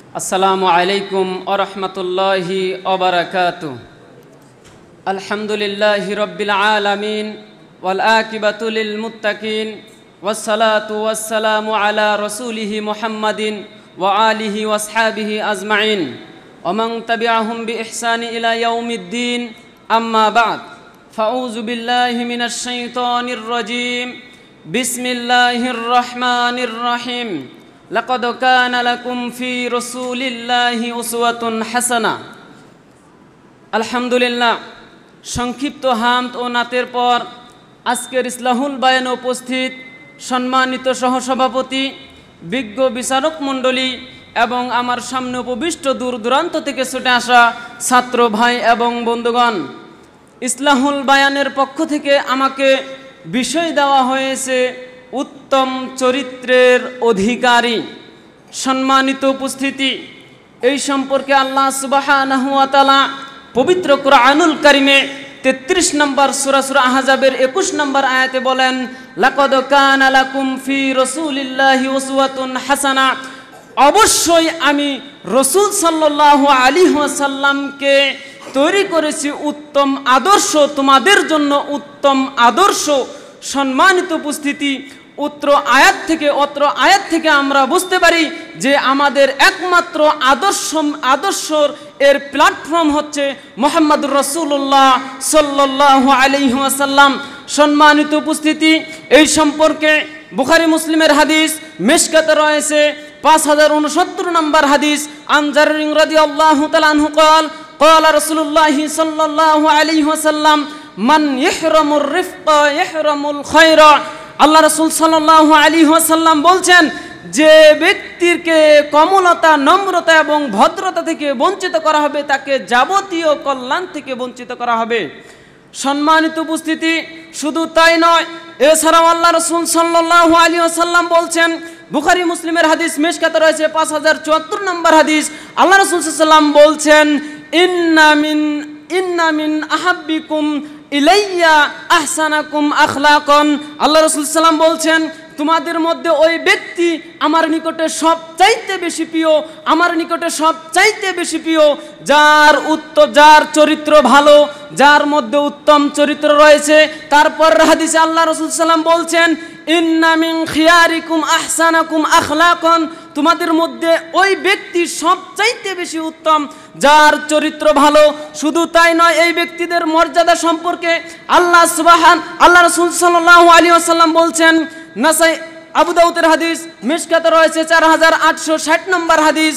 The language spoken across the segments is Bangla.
আসসালামু আলাইকুম ওয়া রাহমাতুল্লাহি ওয়া বারাকাতুহু। আলহামদুলিল্লাহি রাব্বিল আলামিন ওয়াল আকিবাতু লিল মুত্তাকিন ওয়াস সালাতু ওয়াস সালামু আলা রাসূলিহি মুহাম্মাদিন ওয়া আলিহি ওয়া আসহাবিহি আজমাইন ওয়া মান তাবিআহুম বিইহসানি ইলা ইয়াউমিদ্দিন। আম্মা বা'দ, ফাউযু বিল্লাহি মিনাশ শাইতানির রাজীম। বিসমিল্লাহির রহমানির রহিম। লাকাদ কানা লাকুম ফি রাসূলিল্লাহি উসওয়াতুন হাসানাহ। আলহামদুলিল্লাহ, সংক্ষিপ্ত হামদ ও নাতের পর আজকের ইসলাহুল বায়ানে উপস্থিত সম্মানিত সহসভাপতি, বিজ্ঞ বিচারক মণ্ডলী এবং আমার সামনে উপবিষ্ট দূর দূরান্ত থেকে ছুটে আসা ছাত্র ভাই এবং বন্ধুগণ, ইসলাহুল বায়ানের পক্ষ থেকে আমাকে বিষয় দেওয়া হয়েছে উত্তম চরিত্রের অধিকারী। সম্মানিত উপস্থিতি, এই সম্পর্কে আল্লাহ সুবহানাহু ওয়া তাআলা পবিত্র কুরআনুল কারীমে 33 নম্বর সূরা আহজাবের 21 নম্বর আয়াতে বলেন, লাকাদ কানা লাকুম ফি রাসূলিল্লাহি উসওয়াতুন হাসানাহ। অবশ্যই আমি রাসূল সাল্লাল্লাহু আলাইহি ওয়াসাল্লামকে তৈরি করেছি উত্তম আদর্শ, তোমাদের জন্য উত্তম আদর্শ। সম্মানিত উপস্থিতি, অত্র আয়াত থেকে আমরা বুঝতে পারি যে আমাদের একমাত্র আদর্শ এর প্ল্যাটফর্ম হচ্ছে মুহাম্মদুর রাসূলুল্লাহ সাল্লাল্লাহু আলাইহি ওয়াসাল্লাম। সম্মানিত উপস্থিতি, এই সম্পর্কে বুখারী মুসলিমের হাদিস মিশকাতে রয়েছে 5069 নম্বর হাদিস। আন জাররিন রাদিয়াল্লাহু তাআলা আনহু قال قال رسول الله صلى الله عليه وسلم من يحرم الرفق يحرم الخير। আল্লাহ রাসূল সাল্লাল্লাহু আলাইহি ওয়াসাল্লাম বলছেন, যে ব্যক্তিকে কমলতা, নম্রতা এবং ভদ্রতা থেকে বঞ্চিত করা হবে তাকে যাবতীয় কল্যাণ থেকে বঞ্চিত করা হবে। সম্মানিত উপস্থিতি, শুধু তাই নয়, এছাড়াও আল্লাহ রাসূল সাল্লাল্লাহু আলাইহি ওয়াসাল্লাম বলছেন, বুখারী মুসলিমের হাদিস মিশকাতে রয়েছে 5074 নম্বর হাদিস। আল্লাহ রাসূল সাল্লাল্লাহু আলাইহি ওয়াসাল্লাম বলছেন, ইন্না মিন আহাব্বিকুম ইলাইয়া আহসানাকুম আখলাকান। আল্লাহ রাসূল সাল্লাল্লাহু আলাইহি ওয়াসাল্লাম বলছেন, তোমাদের মধ্যে ওই ব্যক্তি আমার নিকটে সবচাইতে বেশি প্রিয়, আমার নিকটে সবচাইতে বেশি প্রিয় যার চরিত্র ভালো, যার মধ্যে উত্তম চরিত্র রয়েছে। তারপর হাদিসে আল্লাহ রাসূল সাল্লাল্লাহু আলাইহি ওয়াসাল্লাম বলছেন, ইন্না মিন খিয়ারিকুম আহসানাকুম আখলাকান। তোমাদের মধ্যে ওই ব্যক্তি সবচাইতে বেশি উত্তম যার চরিত্র ভালো। শুধু তাই নয়, এই ব্যক্তিদের মর্যাদা সম্পর্কে আল্লাহ রাসূল সাল্লাল্লাহু আলাইহি ওয়াসাল্লাম বলছেন, নাসাই আবু দাউদের হাদিস মিশকাতে রয়েছে 4860 নম্বর হাদিস।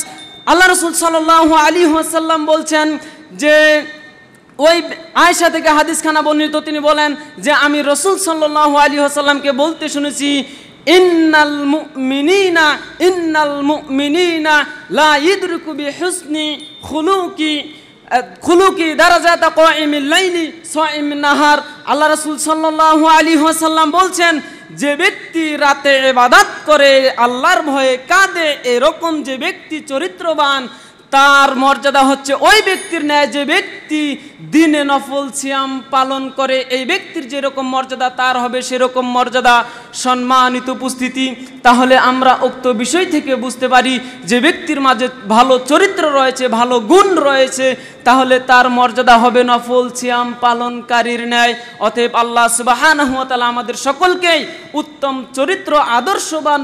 আল্লাহ রাসূল সাল্লাল্লাহু আলাইহি ওয়াসাল্লাম বলছেন যে, ওই আয়েশা থেকে হাদিসখানা বর্ণিত, তিনি বলেন যে আমি রাসূল সাল্লাল্লাহু আলাইহি ওয়াসাল্লামকে বলতে শুনেছি, ইন্নাল মুমিনিনা লা ইদরিকু বিহুসনি খুলুকি দারাজাতা কাইমিল লাইলি সাইমিন নাহার। আল্লাহ রাসূল সাল্লাল্লাহু আলাইহি ওয়াসাল্লাম বলছেন, যে ব্যক্তি রাতে ইবাদত করে, আল্লাহর ভয়ে কাঁদে, এরকম যে ব্যক্তি চরিত্রবান, তার মর্যাদা হচ্ছে ওই ব্যক্তির ন্যায় যে ব্যক্তি দিনে নফল সিয়াম পালন করে। এই ব্যক্তির যেরকম মর্যাদা তার হবে সেরকম মর্যাদা। সম্মানিত উপস্থিতি, তাহলে আমরা উক্ত বিষয় থেকে বুঝতে পারি যে ব্যক্তির মাঝে ভালো চরিত্র রয়েছে, ভালো গুণ রয়েছে, তাহলে তার মর্যাদা হবে নফল সিয়াম পালনকারীর ন্যায়। অতএব আল্লাহ সুবহানাহু ওয়া তাআলা আমাদের সকলকেই উত্তম চরিত্র আদর্শবান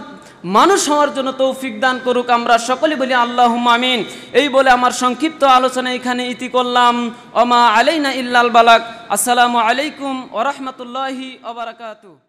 মানুষ হওয়ার জন্য তৌফিক দান করুক। আমরা সকলে বলি আল্লাহুম্মা আমিন। এই বলে আমার সংক্ষিপ্ত আলোচনা এখানে ইতি করলাম। ওমা আলাইনা ইল্লাল বালাগ। আসসালামু আলাইকুম ওয়া রাহমাতুল্লাহি ওয়া বারাকাতুহু।